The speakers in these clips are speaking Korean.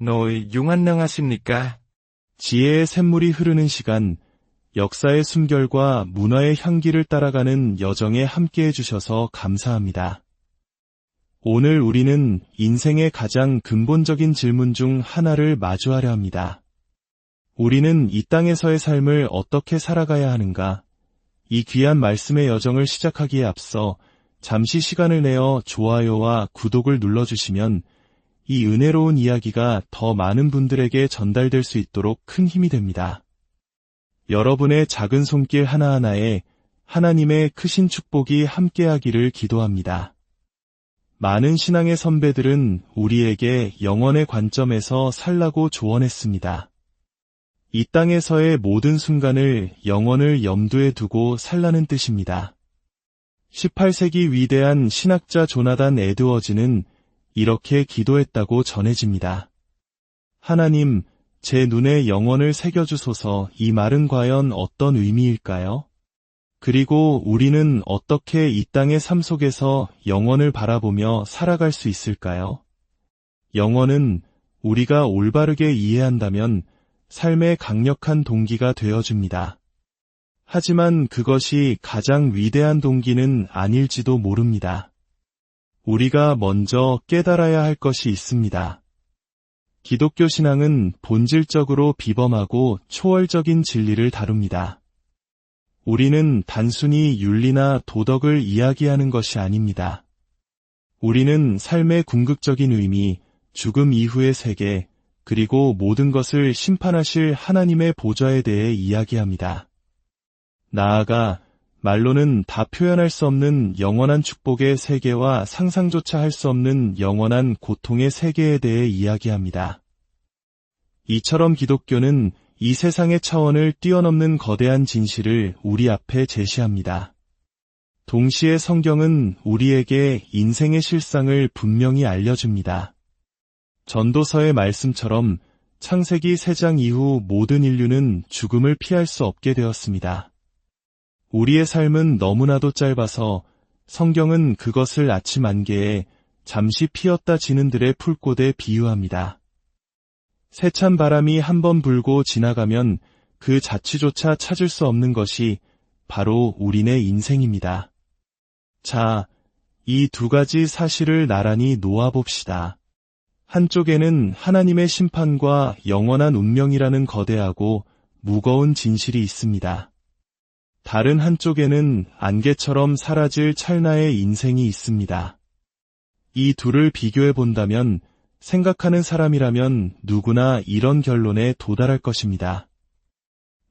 노 안녕하십니까? 지혜의 샘물이 흐르는 시간, 역사의 숨결과 문화의 향기를 따라가는 여정에 함께해 주셔서 감사합니다. 오늘 우리는 인생의 가장 근본적인 질문 중 하나를 마주하려 합니다. 우리는 이 땅에서의 삶을 어떻게 살아가야 하는가? 이 귀한 말씀의 여정을 시작하기에 앞서 잠시 시간을 내어 좋아요와 구독을 눌러주시면 이 은혜로운 이야기가 더 많은 분들에게 전달될 수 있도록 큰 힘이 됩니다. 여러분의 작은 손길 하나하나에 하나님의 크신 축복이 함께하기를 기도합니다. 많은 신앙의 선배들은 우리에게 영혼의 관점에서 살라고 조언했습니다. 이 땅에서의 모든 순간을 영혼을 염두에 두고 살라는 뜻입니다. 18세기 위대한 신학자 조나단 에드워즈는 이렇게 기도했다고 전해집니다. 하나님, 제 눈에 영혼을 새겨주소서. 이 말은 과연 어떤 의미일까요? 그리고 우리는 어떻게 이 땅의 삶 속에서 영혼을 바라보며 살아갈 수 있을까요? 영혼은 우리가 올바르게 이해한다면 삶의 강력한 동기가 되어줍니다. 하지만 그것이 가장 위대한 동기는 아닐지도 모릅니다. 우리가 먼저 깨달아야 할 것이 있습니다. 기독교 신앙은 본질적으로 비범하고 초월적인 진리를 다룹니다. 우리는 단순히 윤리나 도덕을 이야기하는 것이 아닙니다. 우리는 삶의 궁극적인 의미, 죽음 이후의 세계, 그리고 모든 것을 심판하실 하나님의 보좌에 대해 이야기합니다. 나아가 말로는 다 표현할 수 없는 영원한 축복의 세계와 상상조차 할 수 없는 영원한 고통의 세계에 대해 이야기합니다. 이처럼 기독교는 이 세상의 차원을 뛰어넘는 거대한 진실을 우리 앞에 제시합니다. 동시에 성경은 우리에게 인생의 실상을 분명히 알려줍니다. 전도서의 말씀처럼 창세기 3장 이후 모든 인류는 죽음을 피할 수 없게 되었습니다. 우리의 삶은 너무나도 짧아서 성경은 그것을 아침 안개에 잠시 피었다 지는 들의 풀꽃에 비유합니다. 세찬 바람이 한번 불고 지나가면 그 자취조차 찾을 수 없는 것이 바로 우리네 인생입니다. 자, 이 두 가지 사실을 나란히 놓아봅시다. 한쪽에는 하나님의 심판과 영원한 운명이라는 거대하고 무거운 진실이 있습니다. 다른 한쪽에는 안개처럼 사라질 찰나의 인생이 있습니다. 이 둘을 비교해 본다면 생각하는 사람이라면 누구나 이런 결론에 도달할 것입니다.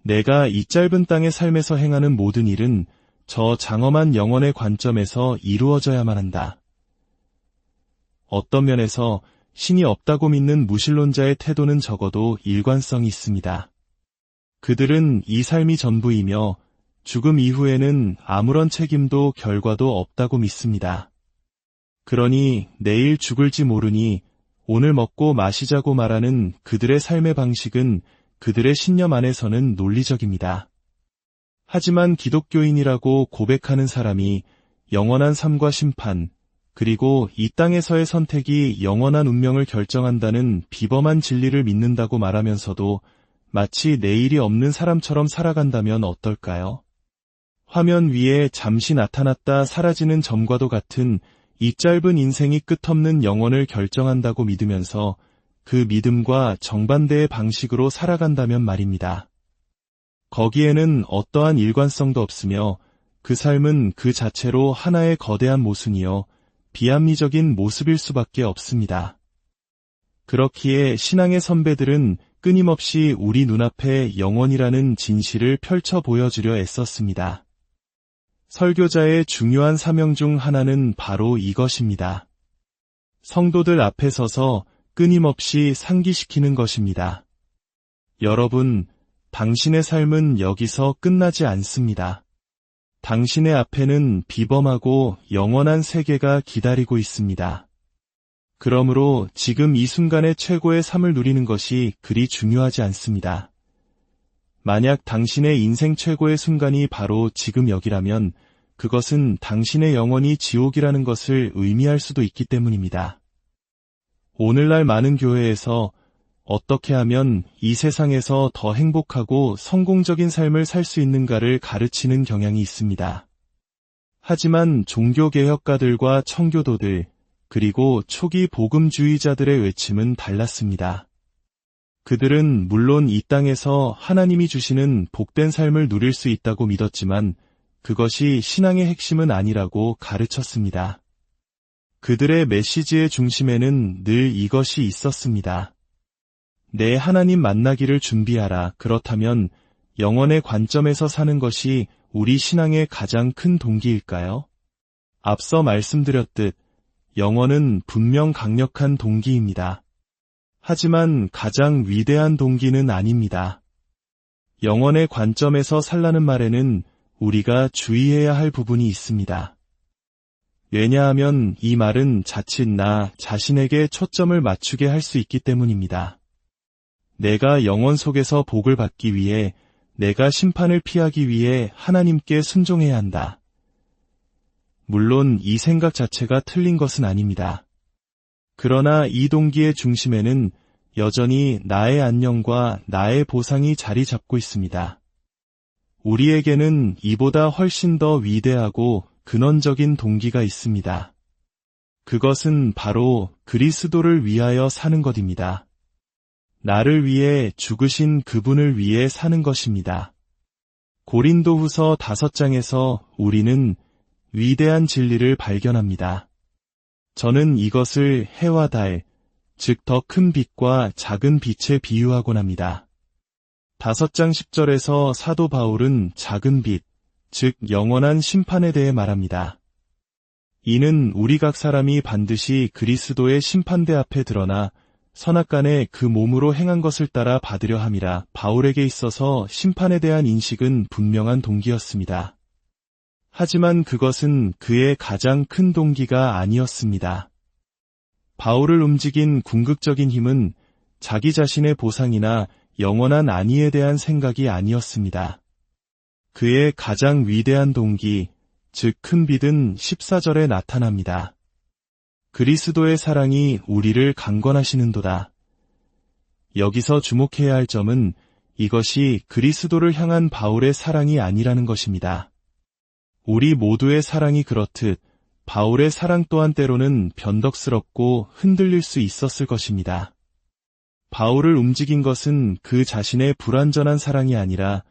내가 이 짧은 땅의 삶에서 행하는 모든 일은 저 장엄한 영혼의 관점에서 이루어져야만 한다. 어떤 면에서 신이 없다고 믿는 무신론자의 태도는 적어도 일관성이 있습니다. 그들은 이 삶이 전부이며 죽음 이후에는 아무런 책임도 결과도 없다고 믿습니다. 그러니 내일 죽을지 모르니 오늘 먹고 마시자고 말하는 그들의 삶의 방식은 그들의 신념 안에서는 논리적입니다. 하지만 기독교인이라고 고백하는 사람이 영원한 삶과 심판, 그리고 이 땅에서의 선택이 영원한 운명을 결정한다는 비범한 진리를 믿는다고 말하면서도 마치 내일이 없는 사람처럼 살아간다면 어떨까요? 화면 위에 잠시 나타났다 사라지는 점과도 같은 이 짧은 인생이 끝없는 영혼을 결정한다고 믿으면서 그 믿음과 정반대의 방식으로 살아간다면 말입니다. 거기에는 어떠한 일관성도 없으며 그 삶은 그 자체로 하나의 거대한 모순이요 비합리적인 모습일 수밖에 없습니다. 그렇기에 신앙의 선배들은 끊임없이 우리 눈앞에 영원이라는 진실을 펼쳐 보여주려 애썼습니다. 설교자의 중요한 사명 중 하나는 바로 이것입니다. 성도들 앞에 서서 끊임없이 상기시키는 것입니다. 여러분, 당신의 삶은 여기서 끝나지 않습니다. 당신의 앞에는 비범하고 영원한 세계가 기다리고 있습니다. 그러므로 지금 이 순간의 최고의 삶을 누리는 것이 그리 중요하지 않습니다. 만약 당신의 인생 최고의 순간이 바로 지금 여기라면 그것은 당신의 영혼이 지옥이라는 것을 의미할 수도 있기 때문입니다. 오늘날 많은 교회에서 어떻게 하면 이 세상에서 더 행복하고 성공적인 삶을 살 수 있는가를 가르치는 경향이 있습니다. 하지만 종교개혁가들과 청교도들, 그리고 초기 복음주의자들의 외침은 달랐습니다. 그들은 물론 이 땅에서 하나님이 주시는 복된 삶을 누릴 수 있다고 믿었지만 그것이 신앙의 핵심은 아니라고 가르쳤습니다. 그들의 메시지의 중심에는 늘 이것이 있었습니다. 내 하나님 만나기를 준비하라. 그렇다면 영혼의 관점에서 사는 것이 우리 신앙의 가장 큰 동기일까요? 앞서 말씀드렸듯 영혼은 분명 강력한 동기입니다. 하지만 가장 위대한 동기는 아닙니다. 영혼의 관점에서 살라는 말에는 우리가 주의해야 할 부분이 있습니다. 왜냐하면 이 말은 자칫 나 자신에게 초점을 맞추게 할 수 있기 때문입니다. 내가 영혼 속에서 복을 받기 위해, 내가 심판을 피하기 위해 하나님께 순종해야 한다. 물론 이 생각 자체가 틀린 것은 아닙니다. 그러나 이 동기의 중심에는 여전히 나의 안녕과 나의 보상이 자리 잡고 있습니다. 우리에게는 이보다 훨씬 더 위대하고 근원적인 동기가 있습니다. 그것은 바로 그리스도를 위하여 사는 것입니다. 나를 위해 죽으신 그분을 위해 사는 것입니다. 고린도후서 5장에서 우리는 위대한 진리를 발견합니다. 저는 이것을 해와 달, 즉 더 큰 빛과 작은 빛에 비유하곤 합니다. 5장 10절에서 사도 바울은 작은 빛, 즉 영원한 심판에 대해 말합니다. 이는 우리 각 사람이 반드시 그리스도의 심판대 앞에 드러나 선악간에 그 몸으로 행한 것을 따라 받으려 함이라. 바울에게 있어서 심판에 대한 인식은 분명한 동기였습니다. 하지만 그것은 그의 가장 큰 동기가 아니었습니다. 바울을 움직인 궁극적인 힘은 자기 자신의 보상이나 영원한 안위에 대한 생각이 아니었습니다. 그의 가장 위대한 동기, 즉 큰 빛은 14절에 나타납니다. 그리스도의 사랑이 우리를 강권하시는도다. 여기서 주목해야 할 점은 이것이 그리스도를 향한 바울의 사랑이 아니라는 것입니다. 우리 모두의 사랑이 그렇듯 바울의 사랑 또한 때로는 변덕스럽고 흔들릴 수 있었을 것입니다. 바울을 움직인 것은 그 자신의 불완전한 사랑이 아니라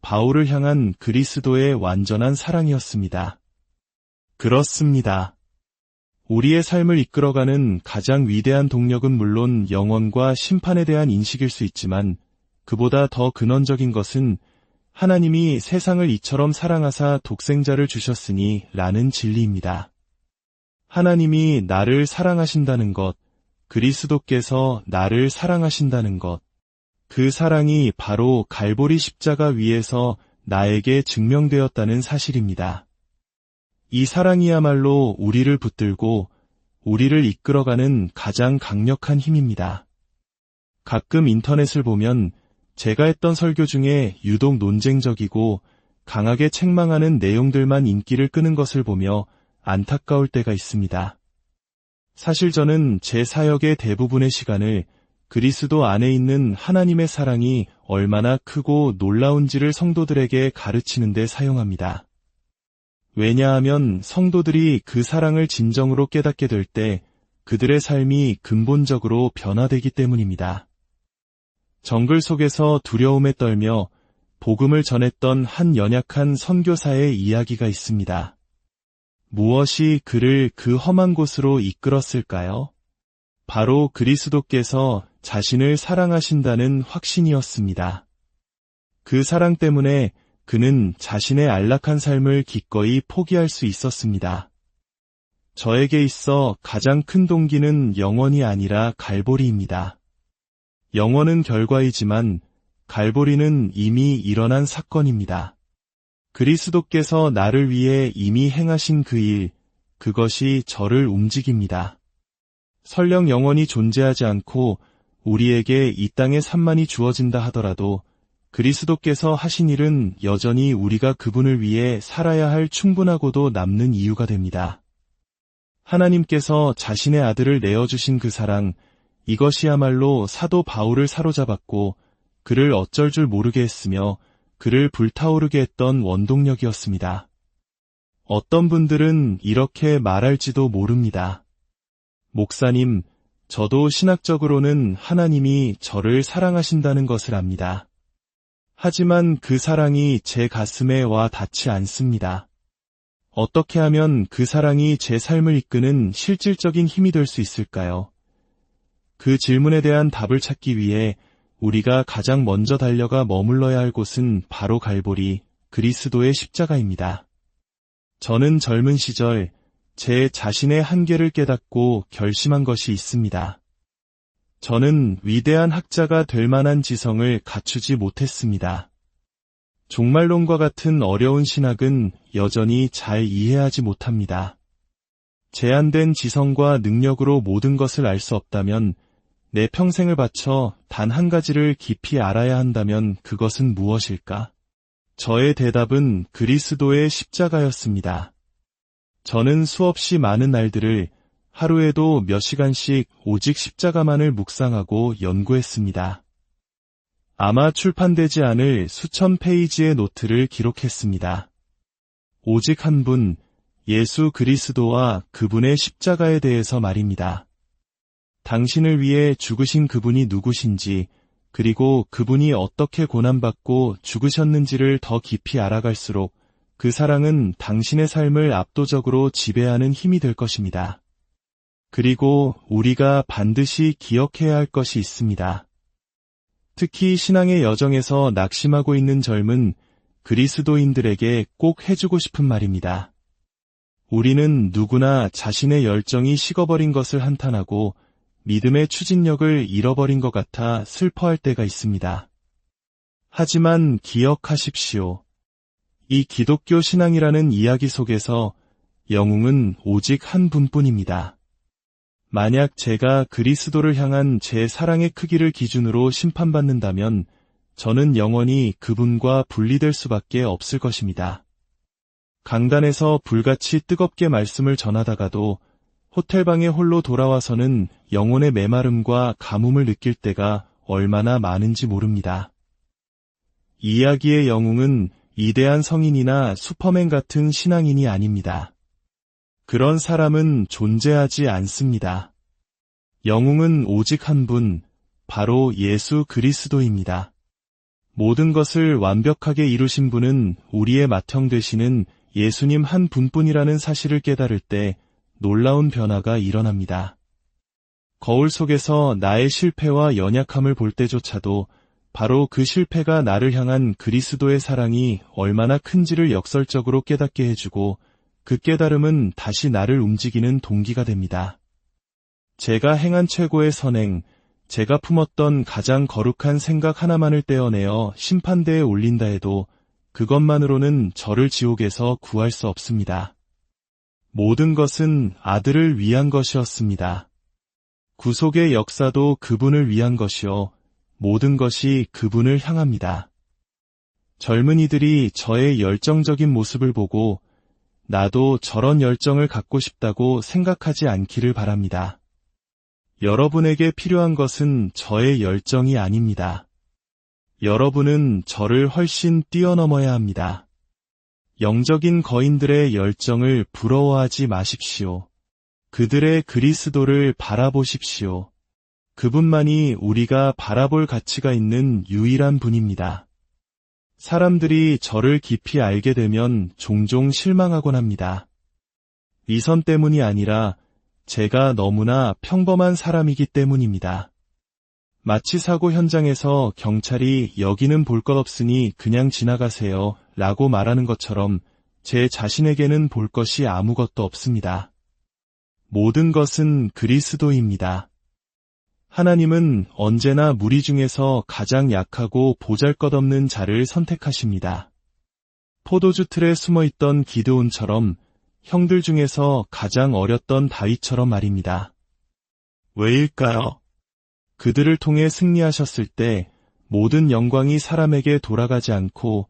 바울을 향한 그리스도의 완전한 사랑이었습니다. 그렇습니다. 우리의 삶을 이끌어가는 가장 위대한 동력은 물론 영원과 심판에 대한 인식일 수 있지만 그보다 더 근원적인 것은 하나님이 세상을 이처럼 사랑하사 독생자를 주셨으니 라는 진리입니다. 하나님이 나를 사랑하신다는 것, 그리스도께서 나를 사랑하신다는 것, 그 사랑이 바로 갈보리 십자가 위에서 나에게 증명되었다는 사실입니다. 이 사랑이야말로 우리를 붙들고 우리를 이끌어가는 가장 강력한 힘입니다. 가끔 인터넷을 보면 제가 했던 설교 중에 유독 논쟁적이고 강하게 책망하는 내용들만 인기를 끄는 것을 보며 안타까울 때가 있습니다. 사실 저는 제 사역의 대부분의 시간을 그리스도 안에 있는 하나님의 사랑이 얼마나 크고 놀라운지를 성도들에게 가르치는 데 사용합니다. 왜냐하면 성도들이 그 사랑을 진정으로 깨닫게 될 때 그들의 삶이 근본적으로 변화되기 때문입니다. 정글 속에서 두려움에 떨며 복음을 전했던 한 연약한 선교사의 이야기가 있습니다. 무엇이 그를 그 험한 곳으로 이끌었을까요? 바로 그리스도께서 자신을 사랑하신다는 확신이었습니다. 그 사랑 때문에 그는 자신의 안락한 삶을 기꺼이 포기할 수 있었습니다. 저에게 있어 가장 큰 동기는 영원이 아니라 갈보리입니다. 영원은 결과이지만 갈보리는 이미 일어난 사건입니다. 그리스도께서 나를 위해 이미 행하신 그 일, 그것이 저를 움직입니다. 설령 영원이 존재하지 않고 우리에게 이 땅의 산만이 주어진다 하더라도 그리스도께서 하신 일은 여전히 우리가 그분을 위해 살아야 할 충분하고도 남는 이유가 됩니다. 하나님께서 자신의 아들을 내어주신 그 사랑, 이것이야말로 사도 바울을 사로잡았고 그를 어쩔 줄 모르게 했으며 그를 불타오르게 했던 원동력이었습니다. 어떤 분들은 이렇게 말할지도 모릅니다. 목사님, 저도 신학적으로는 하나님이 저를 사랑하신다는 것을 압니다. 하지만 그 사랑이 제 가슴에 와 닿지 않습니다. 어떻게 하면 그 사랑이 제 삶을 이끄는 실질적인 힘이 될 수 있을까요? 그 질문에 대한 답을 찾기 위해 우리가 가장 먼저 달려가 머물러야 할 곳은 바로 갈보리, 그리스도의 십자가입니다. 저는 젊은 시절 제 자신의 한계를 깨닫고 결심한 것이 있습니다. 저는 위대한 학자가 될 만한 지성을 갖추지 못했습니다. 종말론과 같은 어려운 신학은 여전히 잘 이해하지 못합니다. 제한된 지성과 능력으로 모든 것을 알 수 없다면, 내 평생을 바쳐 단 한 가지를 깊이 알아야 한다면 그것은 무엇일까? 저의 대답은 그리스도의 십자가였습니다. 저는 수없이 많은 날들을 하루에도 몇 시간씩 오직 십자가만을 묵상하고 연구했습니다. 아마 출판되지 않을 수천 페이지의 노트를 기록했습니다. 오직 한 분, 예수 그리스도와 그분의 십자가에 대해서 말입니다. 당신을 위해 죽으신 그분이 누구신지, 그리고 그분이 어떻게 고난받고 죽으셨는지를 더 깊이 알아갈수록 그 사랑은 당신의 삶을 압도적으로 지배하는 힘이 될 것입니다. 그리고 우리가 반드시 기억해야 할 것이 있습니다. 특히 신앙의 여정에서 낙심하고 있는 젊은 그리스도인들에게 꼭 해주고 싶은 말입니다. 우리는 누구나 자신의 열정이 식어버린 것을 한탄하고 믿음의 추진력을 잃어버린 것 같아 슬퍼할 때가 있습니다. 하지만 기억하십시오. 이 기독교 신앙이라는 이야기 속에서 영웅은 오직 한 분뿐입니다. 만약 제가 그리스도를 향한 제 사랑의 크기를 기준으로 심판받는다면 저는 영원히 그분과 분리될 수밖에 없을 것입니다. 강단에서 불같이 뜨겁게 말씀을 전하다가도 호텔방에 홀로 돌아와서는 영혼의 메마름과 가뭄을 느낄 때가 얼마나 많은지 모릅니다. 이야기의 영웅은 위대한 성인이나 슈퍼맨 같은 신앙인이 아닙니다. 그런 사람은 존재하지 않습니다. 영웅은 오직 한 분, 바로 예수 그리스도입니다. 모든 것을 완벽하게 이루신 분은 우리의 맏형 되시는 예수님 한 분뿐이라는 사실을 깨달을 때 놀라운 변화가 일어납니다. 거울 속에서 나의 실패와 연약함을 볼 때조차도 바로 그 실패가 나를 향한 그리스도의 사랑이 얼마나 큰지를 역설적으로 깨닫게 해주고 그 깨달음은 다시 나를 움직이는 동기가 됩니다. 제가 행한 최고의 선행, 제가 품었던 가장 거룩한 생각 하나만을 떼어내어 심판대에 올린다 해도 그것만으로는 저를 지옥에서 구할 수 없습니다. 모든 것은 아들을 위한 것이었습니다. 구속의 역사도 그분을 위한 것이요, 모든 것이 그분을 향합니다. 젊은이들이 저의 열정적인 모습을 보고 나도 저런 열정을 갖고 싶다고 생각하지 않기를 바랍니다. 여러분에게 필요한 것은 저의 열정이 아닙니다. 여러분은 저를 훨씬 뛰어넘어야 합니다. 영적인 거인들의 열정을 부러워하지 마십시오. 그들의 그리스도를 바라보십시오. 그분만이 우리가 바라볼 가치가 있는 유일한 분입니다. 사람들이 저를 깊이 알게 되면 종종 실망하곤 합니다. 위선 때문이 아니라 제가 너무나 평범한 사람이기 때문입니다. 마치 사고 현장에서 경찰이 여기는 볼 것 없으니 그냥 지나가세요 라고 말하는 것처럼 제 자신에게는 볼 것이 아무것도 없습니다. 모든 것은 그리스도입니다. 하나님은 언제나 무리 중에서 가장 약하고 보잘것없는 자를 선택하십니다. 포도주 틀에 숨어있던 기드온처럼, 형들 중에서 가장 어렸던 다윗처럼 말입니다. 왜일까요? 그들을 통해 승리하셨을 때 모든 영광이 사람에게 돌아가지 않고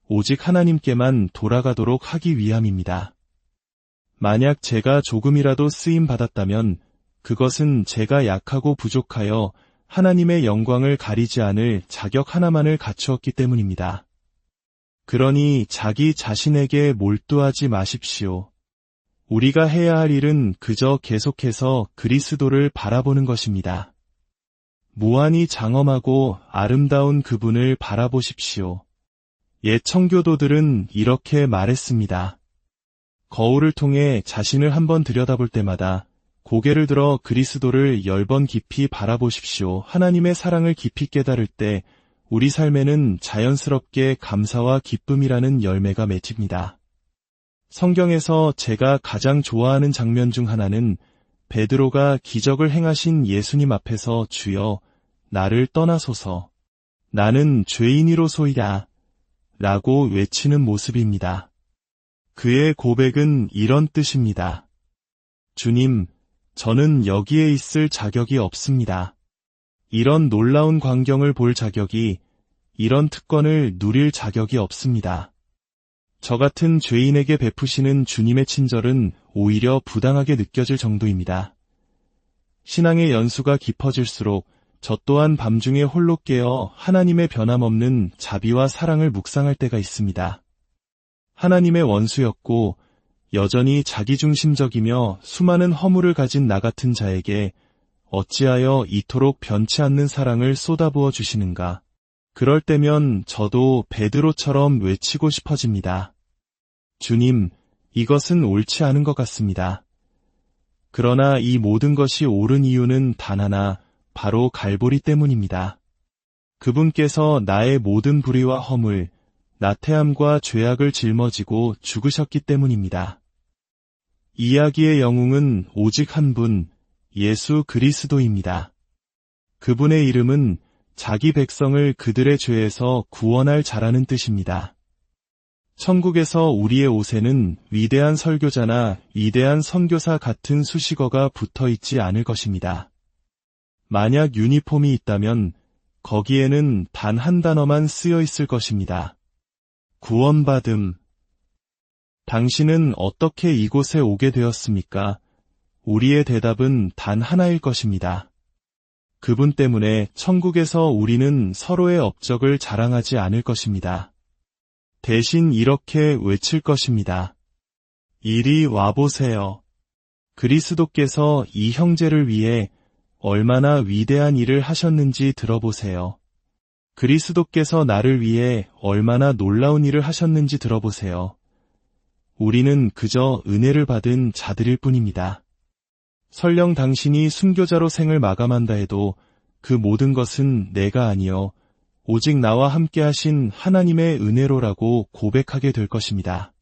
오직 하나님께만 돌아가도록 하기 위함입니다. 만약 제가 조금이라도 쓰임 받았다면 그것은 제가 약하고 부족하여 하나님의 영광을 가리지 않을 자격 하나만을 갖추었기 때문입니다. 그러니 자기 자신에게 몰두하지 마십시오. 우리가 해야 할 일은 그저 계속해서 그리스도를 바라보는 것입니다. 무한히 장엄하고 아름다운 그분을 바라보십시오. 옛 청교도들은 이렇게 말했습니다. 거울을 통해 자신을 한번 들여다볼 때마다 고개를 들어 그리스도를 10번 깊이 바라보십시오. 하나님의 사랑을 깊이 깨달을 때 우리 삶에는 자연스럽게 감사와 기쁨이라는 열매가 맺힙니다. 성경에서 제가 가장 좋아하는 장면 중 하나는 베드로가 기적을 행하신 예수님 앞에서 주여, 나를 떠나소서. 나는 죄인이로소이다. 라고 외치는 모습입니다. 그의 고백은 이런 뜻입니다. 주님, 저는 여기에 있을 자격이 없습니다. 이런 놀라운 광경을 볼 자격이, 이런 특권을 누릴 자격이 없습니다. 저 같은 죄인에게 베푸시는 주님의 친절은 오히려 부당하게 느껴질 정도입니다. 신앙의 연수가 깊어질수록 저 또한 밤중에 홀로 깨어 하나님의 변함없는 자비와 사랑을 묵상할 때가 있습니다. 하나님의 원수였고 여전히 자기중심적이며 수많은 허물을 가진 나 같은 자에게 어찌하여 이토록 변치 않는 사랑을 쏟아부어 주시는가. 그럴 때면 저도 베드로처럼 외치고 싶어집니다. 주님, 이것은 옳지 않은 것 같습니다. 그러나 이 모든 것이 옳은 이유는 단 하나, 바로 갈보리 때문입니다. 그분께서 나의 모든 불의와 허물, 나태함과 죄악을 짊어지고 죽으셨기 때문입니다. 이야기의 영웅은 오직 한 분, 예수 그리스도입니다. 그분의 이름은 자기 백성을 그들의 죄에서 구원할 자라는 뜻입니다. 천국에서 우리의 옷에는 위대한 설교자나 위대한 선교사 같은 수식어가 붙어 있지 않을 것입니다. 만약 유니폼이 있다면 거기에는 단 한 단어만 쓰여 있을 것입니다. 구원받음. 당신은 어떻게 이곳에 오게 되었습니까? 우리의 대답은 단 하나일 것입니다. 그분 때문에 천국에서 우리는 서로의 업적을 자랑하지 않을 것입니다. 대신 이렇게 외칠 것입니다. 이리 와보세요. 그리스도께서 이 형제를 위해 얼마나 위대한 일을 하셨는지 들어보세요. 그리스도께서 나를 위해 얼마나 놀라운 일을 하셨는지 들어보세요. 우리는 그저 은혜를 받은 자들일 뿐입니다. 설령 당신이 순교자로 생을 마감한다 해도 그 모든 것은 내가 아니요 오직 나와 함께 하신 하나님의 은혜로라고 고백하게 될 것입니다.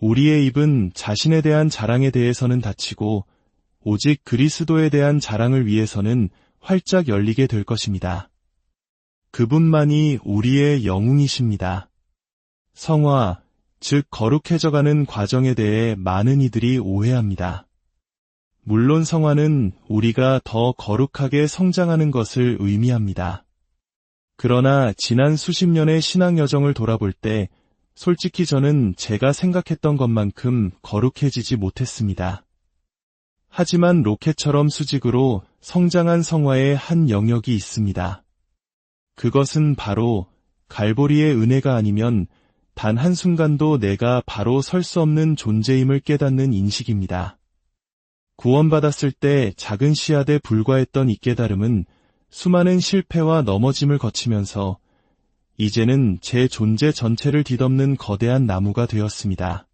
우리의 입은 자신에 대한 자랑에 대해서는 닫히고 오직 그리스도에 대한 자랑을 위해서는 활짝 열리게 될 것입니다. 그분만이 우리의 영웅이십니다. 성화, 즉 거룩해져가는 과정에 대해 많은 이들이 오해합니다. 물론 성화는 우리가 더 거룩하게 성장하는 것을 의미합니다. 그러나 지난 수십 년의 신앙 여정을 돌아볼 때 솔직히 저는 제가 생각했던 것만큼 거룩해지지 못했습니다. 하지만 로켓처럼 수직으로 성장한 성화의 한 영역이 있습니다. 그것은 바로 갈보리의 은혜가 아니면 단 한순간도 내가 바로 설 수 없는 존재임을 깨닫는 인식입니다. 구원받았을 때 작은 씨앗에 불과했던 이 깨달음은 수많은 실패와 넘어짐을 거치면서 이제는 제 존재 전체를 뒤덮는 거대한 나무가 되었습니다.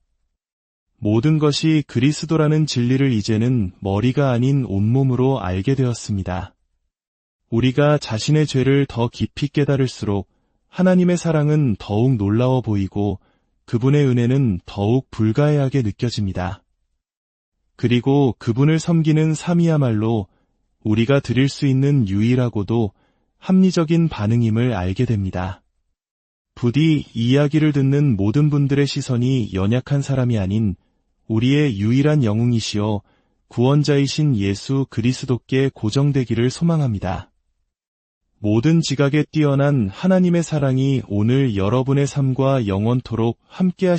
모든 것이 그리스도라는 진리를 이제는 머리가 아닌 온몸으로 알게 되었습니다. 우리가 자신의 죄를 더 깊이 깨달을수록 하나님의 사랑은 더욱 놀라워 보이고 그분의 은혜는 더욱 불가해하게 느껴집니다. 그리고 그분을 섬기는 삶이야말로 우리가 드릴 수 있는 유일하고도 합리적인 반응임을 알게 됩니다. 부디 이 이야기를 듣는 모든 분들의 시선이 연약한 사람이 아닌 우리의 유일한 영웅이시여 구원자이신 예수 그리스도께 고정되기를 소망합니다. 모든 지각에 뛰어난 하나님의 사랑이 오늘 여러분의 삶과 영원토록 함께하시길